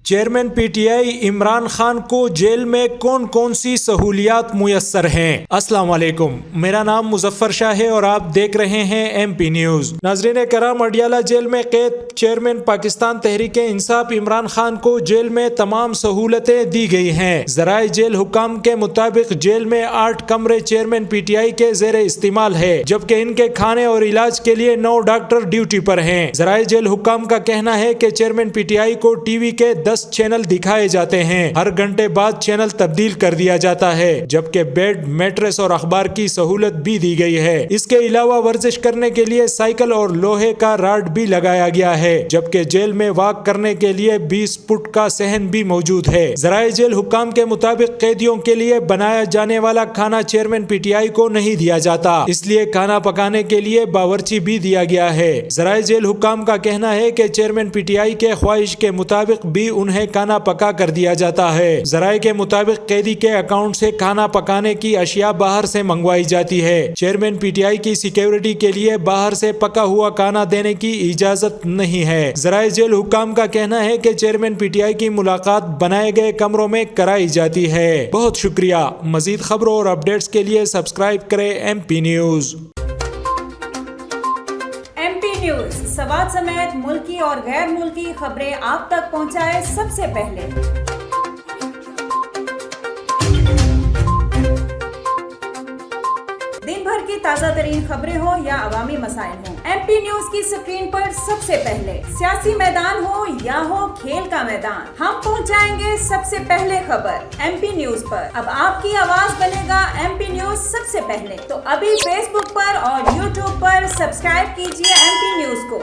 Chairman P T I Imran Khan کو jail میں کون کون سی سہولیات میسر ہیں؟ السلام علیکم، میرا نام مظفر شاہ ہے اور آپ دیکھ رہے ہیں ایم پی نیوز۔ ناظرین کرام، اڈیالہ جیل میں قید چیئرمین پاکستان تحریک انصاف عمران خان کو جیل میں تمام سہولتیں دی گئی ہیں۔ ذرائع جیل حکام کے مطابق جیل میں 8 کمرے چیئرمین پی ٹی آئی کے زیر استعمال ہے، جبکہ ان کے کھانے اور علاج کے لیے 9 ڈاکٹر ڈیوٹی پر ہیں۔ ذرائع جیل حکام کا کہنا ہے کہ چیئرمین پی ٹی آئی کو ٹی وی کے 10 چینل دکھائے جاتے ہیں، ہر گھنٹے بعد چینل تبدیل کر دیا جاتا ہے، جبکہ بیڈ، میٹریس اور اخبار کی سہولت بھی دی گئی ہے۔ اس کے علاوہ ورزش کرنے کے لیے سائیکل اور لوہے کا راڈ بھی لگایا گیا ہے، جبکہ جیل میں واک کرنے کے لیے 20 فٹ کا صحن بھی موجود ہے۔ ذرائع جیل حکام کے مطابق قیدیوں کے لیے بنایا جانے والا کھانا چیئرمین پی ٹی آئی کو نہیں دیا جاتا، اس لیے کھانا پکانے کے لیے باورچی بھی دیا گیا ہے۔ ذرائع جیل حکام کا کہنا ہے کہ چیئرمین پی ٹی آئی کے خواہش کے مطابق بھی انہیں کھانا پکا کر دیا جاتا ہے۔ ذرائع کے مطابق قیدی کے اکاؤنٹ سے کھانا پکانے کی اشیاء باہر سے منگوائی جاتی ہے۔ چیئرمین پی ٹی آئی کی سیکیورٹی کے لیے باہر سے پکا ہوا کھانا دینے کی اجازت نہیں ہے۔ ذرائع جیل حکام کا کہنا ہے کہ چیئرمین پی ٹی آئی کی ملاقات بنائے گئے کمروں میں کرائی جاتی ہے۔ بہت شکریہ۔ مزید خبروں اور اپڈیٹس کے لیے سبسکرائب کریں M P news. M P news Swat سمیت ملکی اور غیر ملکی خبریں آپ تک پہنچائے سب سے پہلے۔ دن بھر کی تازہ ترین خبریں ہوں یا عوامی مسائل ہوں، ایم پی نیوز کی سکرین پر سب سے پہلے۔ سیاسی میدان ہو یا ہو کھیل کا میدان، ہم پہنچائیں گے سب سے پہلے خبر ایم پی نیوز پر۔ اب آپ کی آواز بنے گا ایم پی نیوز سب سے پہلے، تو ابھی فیس بک پر اور یوٹیوب پر سبسکرائب کیجیے ایم پی نیوز کو۔